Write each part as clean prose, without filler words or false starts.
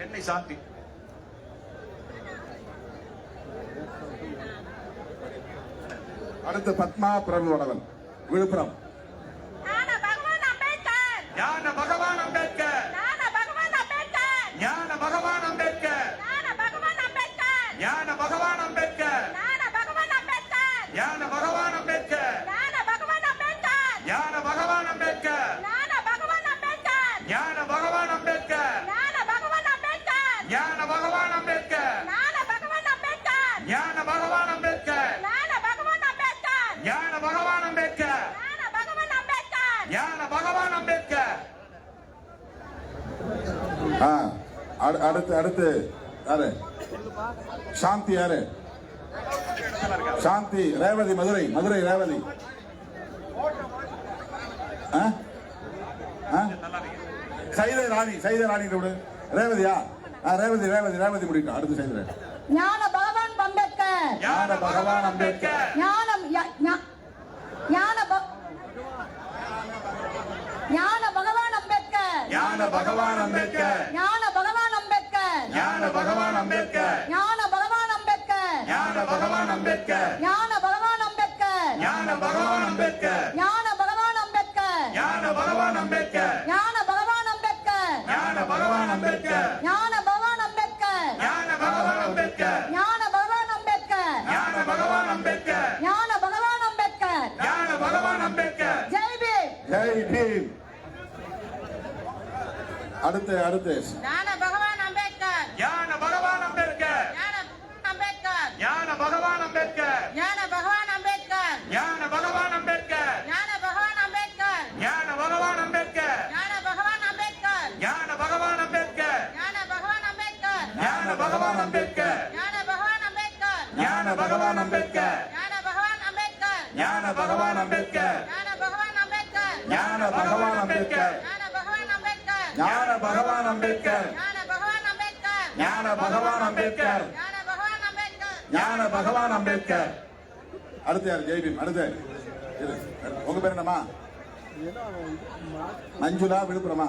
சென்னை சாந்தி. அடுத்து பத்மா பிரபுவடவன் விழுப்புரம். ஞான பகவான் அம்பேத்கர் ஞான பகவான் அம்பேத்கர். ஞான பகவான் அம்பேத்கர் ஞான பகவான் அம்பேத்கர். ஞான பகவான் அம்பேத்கர் ஞான பகவான் அம்பேத்கர். ஞான பகவான் அம்பேத்கர் ஞான பகவான் அம்பேத்கர். ஞான பகவான் அம்பேத்கர் ஞான பகவான் அம்பேத்கர். ஞான பகவான் அம்பேத்கர் ஞான பகவான் அம்பேத்கர். ஞான பகவான் அம்பேத்கர் ஞான பகவான் அம்பேத்கர். ஞான பகவான் அம்பேத்கர் ஞான பகவான் அம்பேத்கர். ஞான பகவான் அம்பேத்கர் ஞான பகவான் அம்பேத்கர். ஞான பகவான் அம்பேத்கர் ஞான பகவான் அம்பேத்கர். அடுத்து யாரு? சாந்தி யாரு? சாந்தி ரேவதி மதுரை. மதுரை ரேவதி. சைதை ராணி. சைதை ராணி விடு. ரேவதியா? ரேவதி ரேவதி ரேவதி முடிக்கும். அடுத்து சைதை. ஞான பகவான் அம்பேத்கர் ஞான பகவான் அம்பேத்கர். ஞானம் ஞான பகவான் அம்பேத்கர் ஞான பகவான் அம்பேத்கர். ஞான பகவான் அம்பேத்கர் ஞான பகவான் அம்பேத்கர். ஞான பகவான் அம்பேத்கர் ஞான பகவான் அம்பேத்கர். ஞான பகவான் அம்பேத்கர் ஞான பகவான் அம்பேத்கர். ஞான பகவான் அம்பேத்கர் ஞான பகவான் அம்பேத்கர். ஞான பகவான் அம்பேத்கர் ஞான பகவான் அம்பேத்கர். ஞான பகவான் அம்பேத்கர் ஞான பகவான் அம்பேத்கர். ஞான பகவான் அம்பேத்கர் ஞான பகவான் அம்பேத்கர். ஞான பகவான் அம்பேத்கர் ஞான பகவான் அம்பேத்கர். ஜெய் பீம் ஜெய் பீம். அடுத்து ஞான பகவான் அம்பேத்கர் ஞான பகவான் அம்பேத்கர். ஞான பகவான் அம்பேத்கர் ஞான பகவான் அம்பேத்கர். ஞான பகவான் அம்பேத்கர் ஞான பகவான் அம்பேத்கர். ஞான பகவான் அம்பேத்கர் ஞான பகவான் அம்பேத்கர். ஞான பகவான் அம்பேத்கர் ஞான பகவான் அம்பேத்கர். ஞான பகவான் அம்பேத்கர் ஞான பகவான் அம்பேத்கர். ஞான பகவான் அம்பேத்கர் ஞான பகவான் அம்பேத்கர். ஞான பகவான் அம்பேத்கர் ஞான பகவான் அம்பேத்கர். ஞான பகவான் அம்பேத்கர் ஞான பகவான் அம்பேத்கர். ஞான பகவான் அம்பேத்கர் ஞான பகவான் அம்பேத்கர். அடுத்து யாரு? ஜெய் பீம். அடுத்து இரு. உங்க பேர் என்னம்மா? மஞ்சுளா விழுப்புரமா?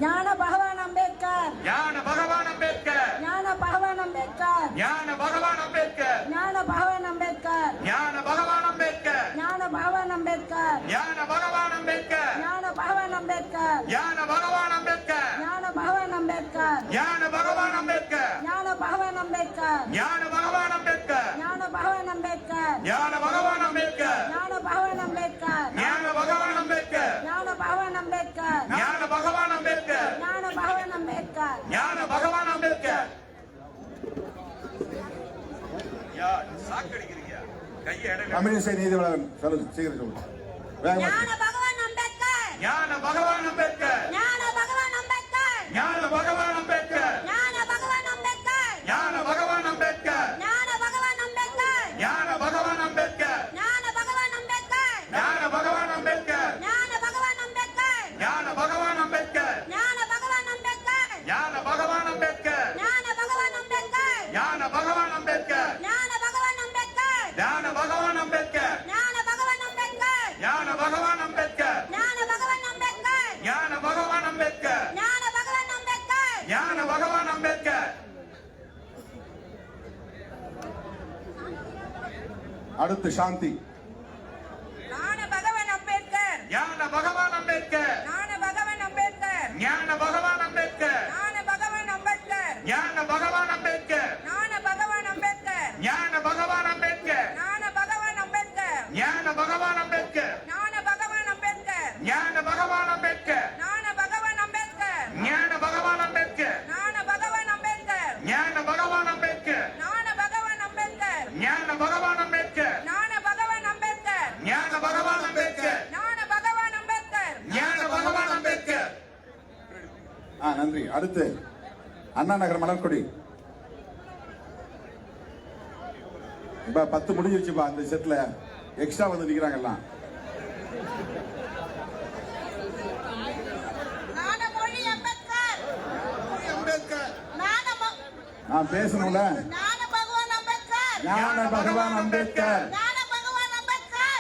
ஞான பகவான் அம்பேத்கர் ஞான பகவான் அம்பேத்கர். ஞான பகவான் அம்பேத்கர் ஞான பகவான் அம்பேத்கர். ஞான பகவான் அம்பேத்கர் ஞான பகவான் அம்பேத்கர். ஞான பகவான் அம்பேத்கர் ஞான பகவான் அம்பேத்கர். ஞான பகவான் அம்பேத்கர் ஞான பகவான் அம்பேத்கர். ஞான பகவான் அம்பேத்கர் ஞான பகவான் அம்பேத்கர். ஞான பகவான் அம்பேத்கர் ஞான பகவான் அம்பேத்கர். ஞான பகவான் அம்பேத்கர் ஞான பகவான் அம்பேத்கர். ஞான பகவான் அம்பேத்கர் ஞான பகவான் அம்பேத்கர். ஞான பகவான் அம்பேத்கர் ஞான பகவான் அம்பேத்கர். ஞான பகவான் அம்பேத்கர் ஞான பகவான் அம்பேத்கர். யா சாக்கடிக்கிறீங்க கையை இடையில. தமிழிசை நீதிவளவன். சொல்லுங்க சீக்கிரம் சொல்லுங்க. வேகமா. ஞான பகவான் அம்பேத்கர் ஞான பகவான் அம்பேத்கர். ஞான பகவான் அம்பேத்கர் ஞான பகவான் அம்பேத்கர். ஞான பகவான் அம்பேத்கர் ஞான பகவான் அம்பேத்கர். ஞான பகவான் அம்பேத்கர் ஞான பகவான் அம்பேத்கர். ஞான பகவான் அம்பேத்கர் ஞான பகவான் அம்பேத்கர். ஞான பகவான் அம்பேத்கர் ஞான பகவான் அம்பேத்கர். ஞான பகவான் அம்பேத்கர் ஞான பகவான் அம்பேத்கர். ஞான பகவான் அம்பேத்கர் ஞான பகவான் அம்பேத்கர். ஞான பகவான் அம்பேத்கர் ஞான பகவான் அம்பேத்கர். ஞான பகவான் அம்பேத்கர் ஞான பகவான் அம்பேத்கர். ஞான பகவான் அம்பேத்கர் ஞான பகவான் அம்பேத்கர். ஞான பகவான் அம்பேத்கர் ஞான பகவான் அம்பேத்கர். அடுத்து சாந்தி. ஞான பகவான் அம்பேத்கர் ஞான பகவான் அம்பேத்கர். ஞான பகவான் அம்பேத்கர் ஞான பகவான் அம்பேத்கர். ஞான பகவான் அம்பேத்கர் ஞான பகவான் அம்பேத்கர். ஞான பகவான் அம்பேத்கர் ஞான பகவான் அம்பேத்கர். ஞான பகவான் அம்பேத்கர் ஞான பகவான் அம்பேத்கர். ஞான பகவான் அம்பேத்கர் ஞான பகவான் அம்பேத்கர். ஞான பகவான் அம்பேத்கர் ஞான பகவான் அம்பேத்கர். ஞான பகவான் அம்பேத்கர் ஞான பகவான் அம்பேத்கர். ஞான பகவான் அம்பேத்கர் ஞான பகவான் அம்பேத்கர். ஞான பகவான் அம்பேத்கர் ஞான பகவான் அம்பேத்கர். ஞான பகவான் அம்பேத்கர் ஞான பகவான் அம்பேத்கர். நன்றி. அடுத்து அண்ணா நகர் மலர்கொடி. இப்ப 10 முடிஞ்சிருச்சுப்பா. இந்த செட்ல எக்ஸ்ட்ரா வந்து நிக்கிறாங்கல்லாம். ஞானமொழி அம்பேத்கர் நான் பேசணும்ல. ஞான பகவான் அம்பேத்கர் ஞான பகவான் அம்பேத்கர். ஞான பகவான்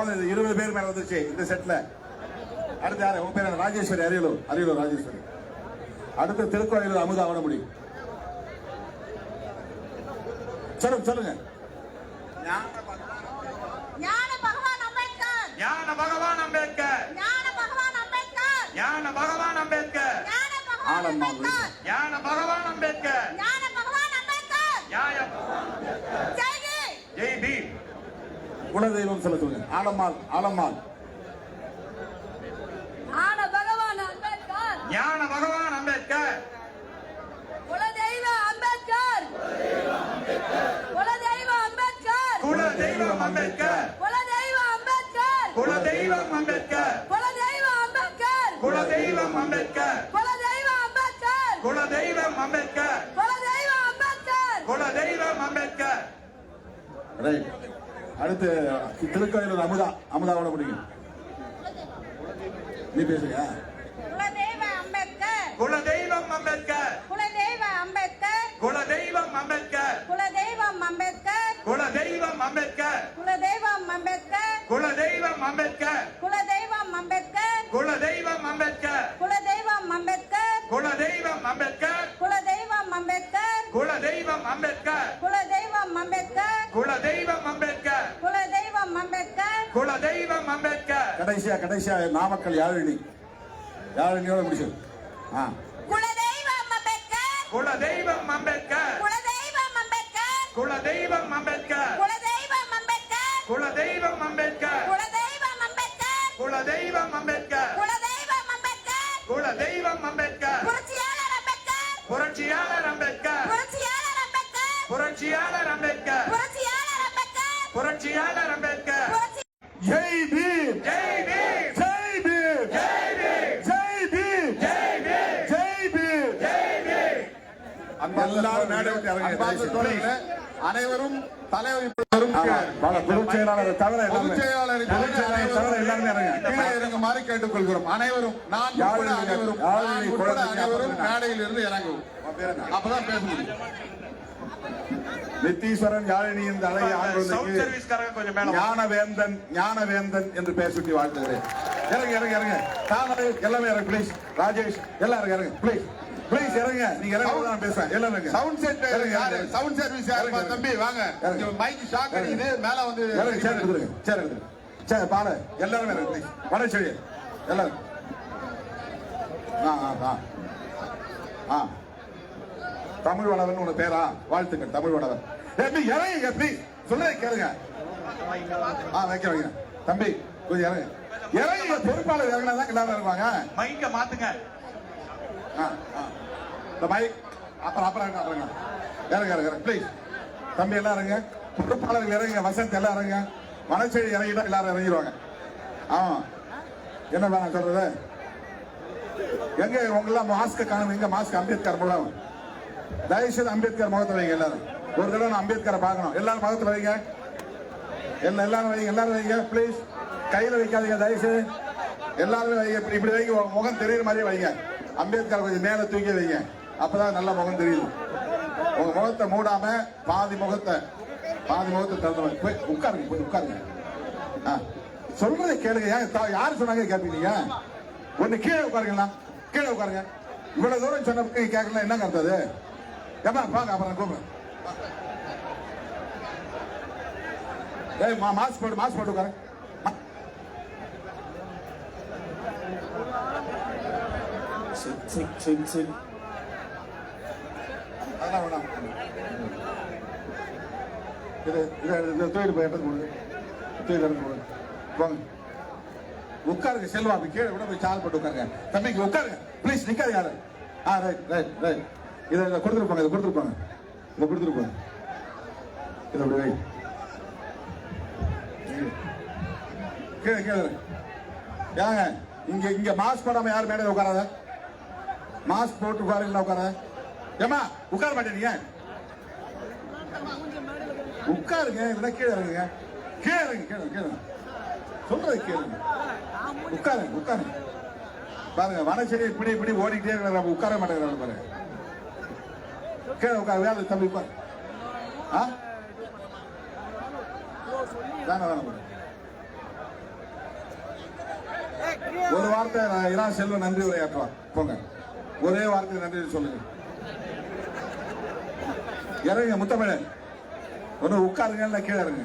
போதும், இது 20 பேர் மேல வந்துருச்சு இந்த செட்ல. அடுத்து யாரு? உங்க பேர் என்ன? ராஜேஸ்வரி. அரியலூர் ராஜேஸ்வரி. அடுத்து திருக்கோயிலூர் அமுதா அவனமுடி. சொல்லுங்க. ஞான பகவான் அம்பேத்கர். ஞான பகவான் அம்பேத்கர். ஞான பகவான் அம்பேத்கர். ஞான பகவான் அம்பேத்கர். ஞான பகவான் அம்பேத்கர். ஞான பகவான் அம்பேத்கர். ஞான பகவான் அம்பேத்கர். நியாயம். ஜெய் பீம். ஜெய் பீம். குலதெய்வம் சொல்லுங்க. ஆலம்மாள். ஞான பகவான் அம்பேத்கர். ஞான பகவான் அம்பேத்கர். குலதெய்வ அம்பேத்கர். குலதெய்வ அம்பேத்கர். குலதெய்வம் அம்பேத்கர். குலதெய்வ அம்பேத்கர். குலதெய்வம் அம்பேத்கர். குலதெய்வ அம்பேத்கர். குலதெய்வம் அம்பேத்கர். குலதெய்வ அம்பேத்கர். குலதெய்வம் அம்பேத்கர். குலதெய்வ அம்பேத்கர். குலதெய்வம் அம்பேத்கர். ரைட். அடுத்து திருக்கோயிலூர் அமுதாவோட முடியும். நீ பேசுங்க. குலதெய்வ அம்பேத்கர். குலதெய்வம் அம்பேத்கர். குலதெய்வ அம்பேத்கர். குலதெய்வம் அம்பேத்கர். குலதெய்வம் அம்பேத்கர். குலதெய்வம் அம்பேத்கர். குலதெய்வம் அம்பேத்கர். குலதெய்வம் அம்பேத்கர். குலதெய்வம் அம்பேத்கர். குலதெய்வம் அம்பேத்கர். குலதெய்வம் அம்பேத்கர். குலதெய்வம் அம்பேத்கர். குலதெய்வம் அம்பேத்கர். குலதெய்வம் அம்பேத்கர். குலதெய்வம் அம்பேத்கர். குலதெய்வம் அம்பேத்கர். குலதெய்வம் அம்பேத்கர். குலதெய்வம் அம்பேத்கர். கடைசியா நாமக்கல் யாழினியோட முடிச்சு. குலதெய்வம் அம்பேத்கர். குலதெய்வம் அம்பேத்கர். குலதெய்வம் அம்பேத்கர். குலதெய்வம் அம்பேத்கர். குலதெய்வம் அம்பேத்கர். குலதெய்வம் அம்பேத்கர். குலதெய்வம் அம்பேத்கர். குலதெய்வம் அம்பேத்கர். குலதெய்வம் அம்பேத்கர். குலதெய்வம் அம்பேத்கர். புரட்சியாளர் அம்பேத்கர். புரட்சியாளர் அம்பேத்கர். புரட்சியாளர் அம்பேத்கர். புரட்சியாளர் அம்பேத்கர். புரட்சியாளர் அம்பேத்கர். புரட்சியாளர் அம்பேத்கர். புரட்சி ஜெய் பீம். ஜெய் பீம். ஜெய் பீம். ஜெய் பீம். ஜெய் பீம். ஜெய் பீம். ஜெய் பீம். ஜெய் பீம். எல்லாரும் மேடை விட்டு இறங்குங்க. அன்பார்ந்த தோழர்களே, அனைவரும் தலைவர் பொதுச் செயலாளரை தவிர பொதுச் செயலாளரை தவிர எல்லாருமே இறங்க. கீழே இறங்குமாறு கேட்டுக்கொள்கிறோம். அனைவரும் நான் உட்பட அனைவரும் மேடையில் இருந்து இறங்குவோம். அப்பதான் பேச முடியும். நித்தீஸ்வரன் யாழினியின் தலையை சவுண்ட் ஆண்டுவதற்கு சர்வீஸ்காரங்க கொஞ்சம் மேல வாங்க. ஞானவேந்தன் என்று பெயர் சுட்டி வாழ்த்துகிறேன். இறங்க. தாமரை எல்லாமே இறங்க ப்ளீஸ். ராஜேஷ் எல்லாரும் இறங்க ப்ளீஸ் இறங்க. நீங்க இறங்க நான் பேசுறேன். எல்லாரும் இறங்க. சவுண்ட் செட் யாரு? சவுண்ட் சர்வீஸ் யாருப்பா? தம்பி வாங்க. மைக் ஷாக் அடிக்குது. மேல வந்து இறங்க. சேர் எடுத்துருங்க. சரி பால எல்லாரும் இறங்க ப்ளீஸ். வடச்செடி எல்லாரும். தமிழ் வளவன் உன பேரா? வாழ்த்துக்கள் தமிழ் வளவன். இறங்க ப்ளீஸ். சொல்றதை கேளுங்க. வைக்க தம்பி கொஞ்சம் இறங்க. பொறுப்பாளர் இறங்கினாதான் எல்லாரும் இறங்குவாங்க. மைக்க மாத்துங்க. இந்த மைக் அப்புறம் இறங்க ப்ளீஸ். தம்பி எல்லாம் இறங்க. பொறுப்பாளர்கள் இறங்க. வசந்த் எல்லாம் இறங்க. வனச்செடி இறங்கிட்டா எல்லாரும் இறங்கிடுவாங்க. ஆமா என்ன வேணாம் சொல்றது? எங்க உங்கெல்லாம் மாஸ்க் காணும்? எங்க மாஸ்க்? அம்பேத்கர் மூலம் தயவுசெய்து அம்பேத்கர் முகத்தை வைங்க. எல்லாரும் ஒரு தடவை நான் அம்பேத்கரை பார்க்கணும். எல்லாரும் முகத்துல வைங்க. எல்லாரும் வைங்க ப்ளீஸ். கையில வைக்காதீங்க தயவுசெய்து. எல்லாருமே வைங்க. இப்படி வைங்க. முகம் தெரியுற மாதிரியே வைங்க. அம்பேத்கர் கொஞ்சம் மேல தூக்கி வைங்க. அப்பதான் நல்ல முகம் தெரியுது. உங்க முகத்தை மூடாம பாதி முகத்தை திறந்து போய் உட்காருங்க. சொல்றதை கேளுங்க. யாரு சொன்னாங்க கேட்பீங்க? ஒண்ணு கீழே உட்காருங்களா? கீழே உட்காருங்க. இவ்வளவு தூரம் சொன்ன கேட்கலாம். என்னங்க அர்த்தது? ஏமா வாங்க. அப்புறம் கூப்பிடுறேன். மாஸ்க் போட்டு உட்காரு. அதெல்லாம் வேணாம். தூக்கிட்டு போய் எடுத்து போடுங்க. போங்க. உட்காருங்க. செல்வா அப்படி கீழே விட போய் சால் போட்டு உட்காருங்க. தம்பிக்கு உட்காருங்க ப்ளீஸ். நிக்காது யாரு? ரைட். இதை கொடுத்துருப்பாங்க. இதை கொடுத்துருப்பாங்க. இதை அப்படி வை. கீழே ஏங்க இங்க மாஸ்க் போடாம யாரும் மேடையில் உட்காராத. மாஸ்க் போட்டு உட்காருங்களா? உட்கார ஏமா உட்கார மாட்டேங்க. உட்காருங்க. இல்லைன்னா கீழே இறங்குங்க. கீழே சொல்றது கேளுங்க. உட்காருங்க. பாருங்க வனச்செடி இப்படி ஓடிக்கிட்டே இருக்கிற. உட்கார மாட்டேங்கிறாங்க பாருங்க. கீழே உட்காரு. வேலை தம்பி உட்காரு. வேணாம் ஒரு வார்த்தை இரா செல்வம் நன்றி உரையாற்றுவார். போங்க, ஒரே வார்த்தை நன்றி சொல்லுங்க. இறங்க முத்தமிழன், ஒன்று உட்காருங்க, கீழே இறங்க.